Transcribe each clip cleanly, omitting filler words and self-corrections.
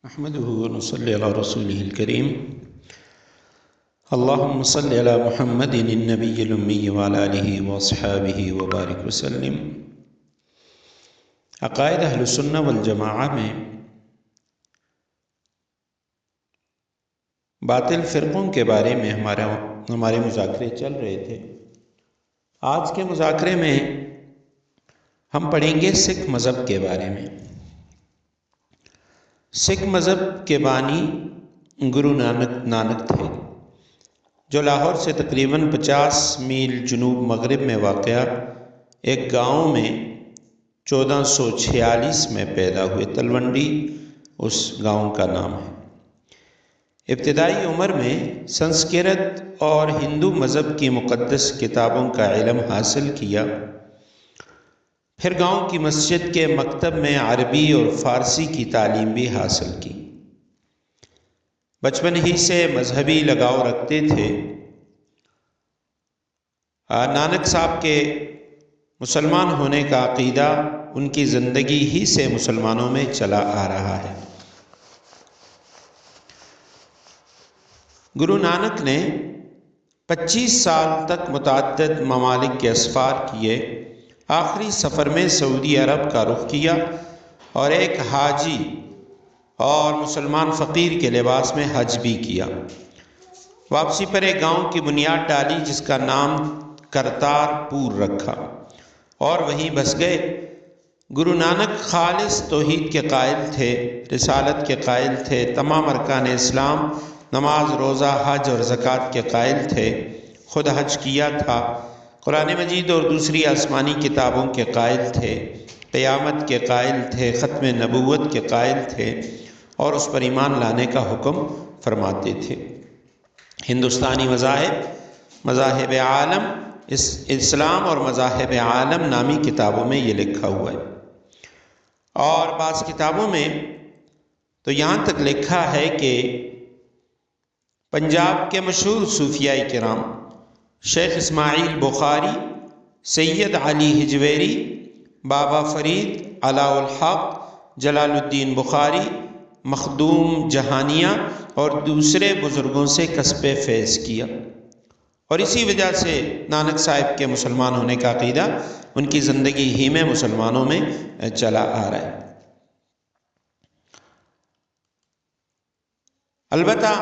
نحمده ونصلي على رسوله الكريم اللهم صل على محمد النبي الأمي وعلى آله وأصحابه وبارك وسلم۔ عقائد اہل سنہ والجماعہ میں باطل فرقوں کے بارے میں ہمارے مذاکرے چل رہے تھے۔ آج کے مذاکرے میں ہم پڑھیں گے سکھ مذہب کے بارے میں۔ سکھ مذہب کے بانی گرو نانک تھے، جو لاہور سے تقریباً 50 میل جنوب مغرب میں واقع ایک گاؤں میں 1446 میں پیدا ہوئے۔ تلونڈی اس گاؤں کا نام ہے۔ ابتدائی عمر میں سنسکرت اور ہندو مذہب کی مقدس کتابوں کا علم حاصل کیا، پھر گاؤں کی مسجد کے مکتب میں عربی اور فارسی کی تعلیم بھی حاصل کی۔ بچپن ہی سے مذہبی لگاؤ رکھتے تھے۔ نانک صاحب کے مسلمان ہونے کا عقیدہ ان کی زندگی ہی سے مسلمانوں میں چلا آ رہا ہے۔ گرو نانک نے 25 سال تک متعدد ممالک کے اسفار کیے۔ آخری سفر میں سعودی عرب کا رخ کیا اور ایک حاجی اور مسلمان فقیر کے لباس میں حج بھی کیا۔ واپسی پر ایک گاؤں کی بنیاد ڈالی جس کا نام کرتار پور رکھا اور وہیں بس گئے۔ گرو نانک خالص توحید کے قائل تھے، رسالت کے قائل تھے، تمام ارکان اسلام نماز، روزہ، حج اور زکوٰۃ کے قائل تھے، خود حج کیا تھا، قرآن مجید اور دوسری آسمانی کتابوں کے قائل تھے، قیامت کے قائل تھے، ختم نبوت کے قائل تھے اور اس پر ایمان لانے کا حکم فرماتے تھے۔ ہندوستانی مذاہب عالم، اسلام اور مذاہب عالم نامی کتابوں میں یہ لکھا ہوا ہے، اور بعض کتابوں میں تو یہاں تک لکھا ہے کہ پنجاب کے مشہور صوفیاء کرام شیخ اسماعیل بخاری، سید علی حجویری، بابا فرید، علاء الحق، جلال الدین بخاری، مخدوم جہانیہ اور دوسرے بزرگوں سے کسب فیض کیا، اور اسی وجہ سے نانک صاحب کے مسلمان ہونے کا عقیدہ ان کی زندگی ہی میں مسلمانوں میں چلا آ رہا ہے۔ البتہ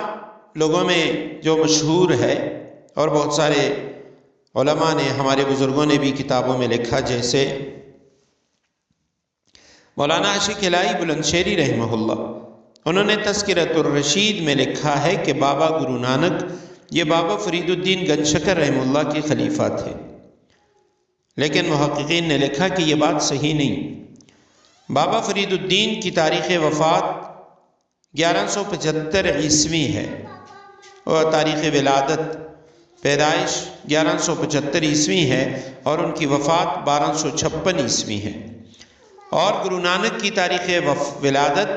لوگوں میں جو مشہور ہے اور بہت سارے علماء نے، ہمارے بزرگوں نے بھی کتابوں میں لکھا، جیسے مولانا عاشق الہی بلند شہری رحمہ اللہ، انہوں نے تذکرۃ الرشید میں لکھا ہے کہ بابا گرو نانک یہ بابا فرید الدین گنج شکر رحمہ اللہ کے خلیفہ تھے، لیکن محققین نے لکھا کہ یہ بات صحیح نہیں۔ بابا فرید الدین کی تاریخ وفات 1175 عیسوی ہے اور تاریخ ولادت پیدائش 1175 عیسوی ہے اور ان کی وفات 1256 عیسوی ہے، اور گرو نانک کی تاریخ ولادت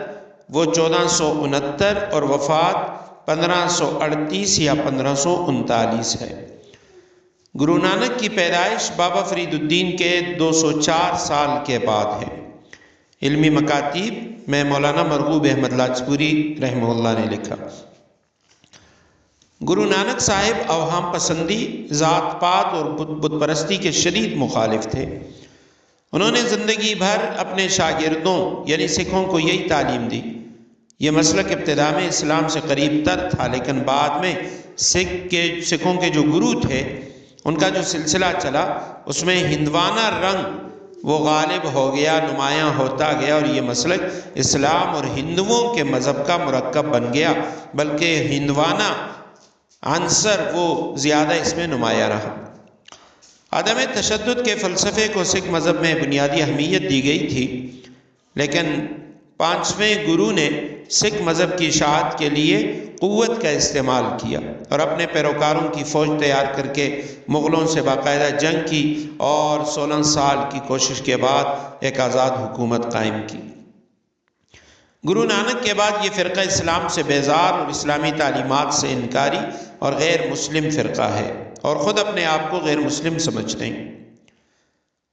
وہ 1469 اور وفات 1538 یا 1539 ہے۔ گرو نانک کی پیدائش بابا فرید الدین کے 204 سال کے بعد ہے۔ علمی مکاتیب میں مولانا مرغوب احمد لاجپوری رحمہ اللہ نے لکھا، گرو نانک صاحب اوہام پسندی، ذات پات اور بت پرستی کے شدید مخالف تھے۔ انہوں نے زندگی بھر اپنے شاگردوں یعنی سکھوں کو یہی تعلیم دی۔ یہ مسلک ابتدا میں اسلام سے قریب تر تھا، لیکن بعد میں سکھوں کے جو گرو تھے ان کا جو سلسلہ چلا اس میں ہندوانہ رنگ وہ غالب ہو گیا، نمایاں ہوتا گیا، اور یہ مسلک اسلام اور ہندوؤں کے مذہب کا مرکب بن گیا، بلکہ ہندوانہ عنصر وہ زیادہ اس میں نمایاں رہا۔ عدم تشدد کے فلسفے کو سکھ مذہب میں بنیادی اہمیت دی گئی تھی، لیکن 5ویں گرو نے سکھ مذہب کی اشاعت کے لیے قوت کا استعمال کیا اور اپنے پیروکاروں کی فوج تیار کر کے مغلوں سے باقاعدہ جنگ کی اور 16 سال کی کوشش کے بعد ایک آزاد حکومت قائم کی۔ گرو نانک کے بعد یہ فرقہ اسلام سے بیزار اور اسلامی تعلیمات سے انکاری اور غیر مسلم فرقہ ہے، اور خود اپنے آپ کو غیر مسلم سمجھتے ہیں۔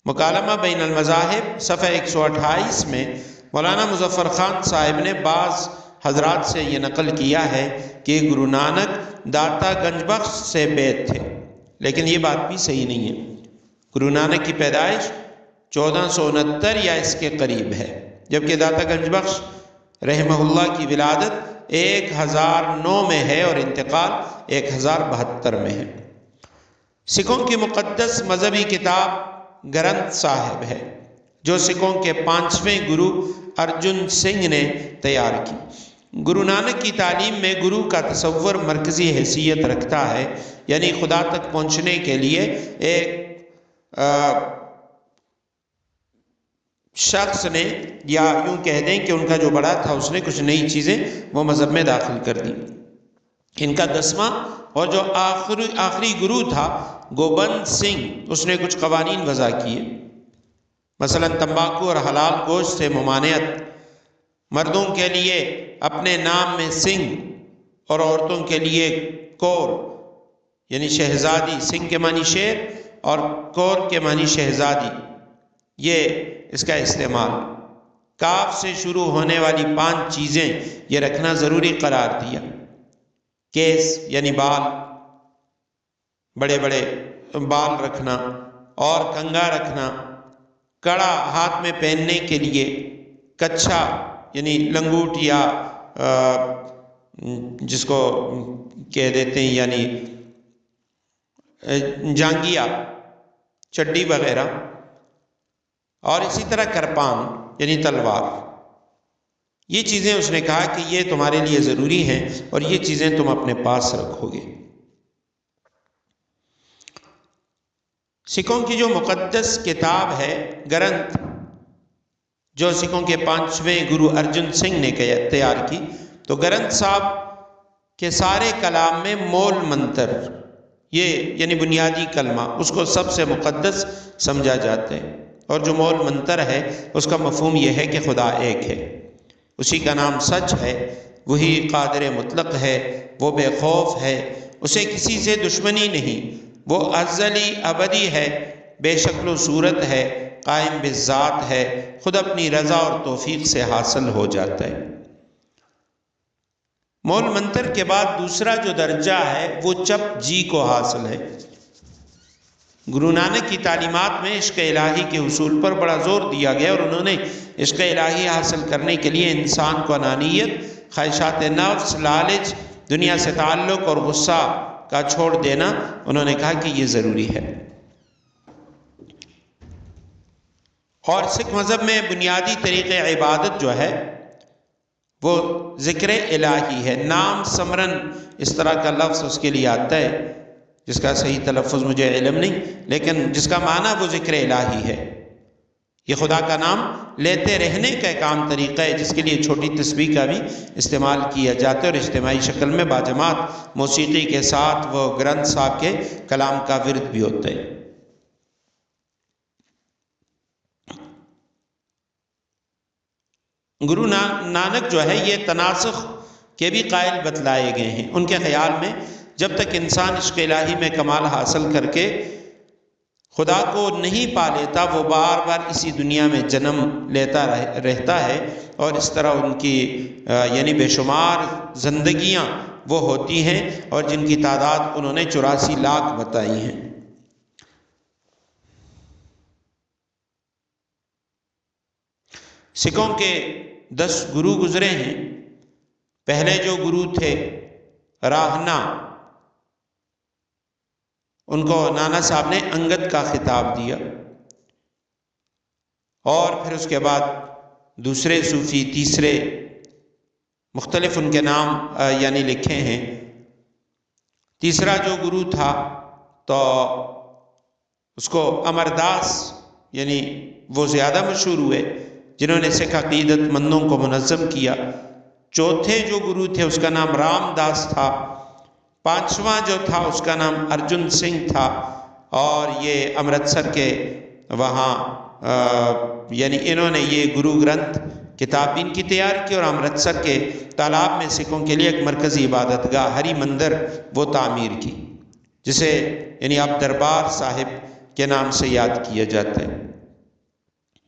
مکالمہ بین المذاہب صفحہ 128 میں مولانا مظفر خان صاحب نے بعض حضرات سے یہ نقل کیا ہے کہ گرو نانک داتا گنج بخش سے بیعت تھے، لیکن یہ بات بھی صحیح نہیں ہے۔ گرو نانک کی پیدائش 1469 یا اس کے قریب ہے، جبکہ داتا گنج بخش رحمہ اللہ کی ولادت 1009 میں ہے اور انتقال 1072 میں ہے۔ سکھوں کی مقدس مذہبی کتاب گرنتھ صاحب ہے، جو سکھوں کے 5ویں گرو ارجن سنگھ نے تیار کی۔ گرو نانک کی تعلیم میں گرو کا تصور مرکزی حیثیت رکھتا ہے، یعنی خدا تک پہنچنے کے لیے ایک شخص نے، یا یوں کہہ دیں کہ ان کا جو بڑا تھا اس نے کچھ نئی چیزیں وہ مذہب میں داخل کر دیں۔ ان کا 10واں اور جو آخری گرو تھا گوبند سنگھ، اس نے کچھ قوانین وضع کیے، مثلا تمباکو اور حلال گوشت سے ممانعت، مردوں کے لیے اپنے نام میں سنگھ اور عورتوں کے لیے کور یعنی شہزادی، سنگھ کے معنی شیر اور کور کے معنی شہزادی، یہ اس کا استعمال، کاف سے شروع ہونے والی 5 چیزیں یہ رکھنا ضروری قرار دیا، کیس یعنی بال، بڑے بڑے بال رکھنا، اور کنگا رکھنا، کڑا ہاتھ میں پہننے کے لیے، کچھا یعنی لنگوٹ یا جس کو کہہ دیتے ہیں یعنی جانگیا، چڈی وغیرہ، اور اسی طرح کرپان یعنی تلوار۔ یہ چیزیں اس نے کہا کہ یہ تمہارے لیے ضروری ہیں اور یہ چیزیں تم اپنے پاس رکھو گے۔ سکھوں کی جو مقدس کتاب ہے گرنتھ، جو سکھوں کے 5ویں گرو ارجن سنگھ نے تیار کی، تو گرنتھ صاحب کے سارے کلام میں مول منتر، یہ یعنی بنیادی کلمہ، اس کو سب سے مقدس سمجھا جاتا ہے، اور جو مول منتر ہے اس کا مفہوم یہ ہے کہ خدا ایک ہے، اسی کا نام سچ ہے، وہی قادر مطلق ہے، وہ بے خوف ہے، اسے کسی سے دشمنی نہیں، وہ ازلی ابدی ہے، بے شکل و صورت ہے، قائم بالذات ہے، خود اپنی رضا اور توفیق سے حاصل ہو جاتا ہے۔ مول منتر کے بعد دوسرا جو درجہ ہے وہ چپ جی کو حاصل ہے۔ گرو نانک کی تعلیمات میں عشق الہی کے حصول پر بڑا زور دیا گیا، اور انہوں نے عشق الہی حاصل کرنے کے لیے انسان کو انانیت، خواہشات نفس، لالچ، دنیا سے تعلق اور غصہ کا چھوڑ دینا، انہوں نے کہا کہ یہ ضروری ہے۔ اور سکھ مذہب میں بنیادی طریقے عبادت جو ہے وہ ذکر الہی ہے، نام سمرن اس طرح کا لفظ اس کے لیے آتا ہے، جس کا صحیح تلفظ مجھے علم نہیں، لیکن جس کا معنی وہ ذکر الہی ہے۔ یہ خدا کا نام لیتے رہنے کا ایک عام طریقہ ہے، جس کے لیے چھوٹی تسبیح کا بھی استعمال کیا جاتا ہے، اور اجتماعی شکل میں باجماعت موسیقی کے ساتھ وہ گرنتھ صاحب کے کلام کا ورد بھی ہوتا ہے۔ گرو نانک جو ہے یہ تناسخ کے بھی قائل بتلائے گئے ہیں۔ ان کے خیال میں جب تک انسان عشق الہی میں کمال حاصل کر کے خدا کو نہیں پا لیتا، وہ بار بار اسی دنیا میں جنم لیتا رہتا ہے، اور اس طرح ان کی یعنی بے شمار زندگیاں وہ ہوتی ہیں، اور جن کی تعداد انہوں نے 84 لاکھ بتائی ہیں۔ سکھوں کے 10 گرو گزرے ہیں۔ پہلے جو گرو تھے راہنا، ان کو نانا صاحب نے انگد کا خطاب دیا، اور پھر اس کے بعد دوسرے صوفی، تیسرے، مختلف ان کے نام یعنی لکھے ہیں۔ تیسرا جو گرو تھا تو اس کو امر داس یعنی وہ زیادہ مشہور ہوئے، جنہوں نے سکھ عقیدت مندوں کو منظم کیا۔ چوتھے جو گرو تھے اس کا نام رام داس تھا۔ 5واں جو تھا اس کا نام ارجن سنگھ تھا، اور یہ امرتسر کے وہاں یعنی انہوں نے یہ گرو گرنتھ کتاب ان کی تیار کی، اور امرتسر کے تالاب میں سکھوں کے لیے ایک مرکزی عبادت گاہ ہری مندر وہ تعمیر کی، جسے یعنی اب دربار صاحب کے نام سے یاد کیا جاتا ہے۔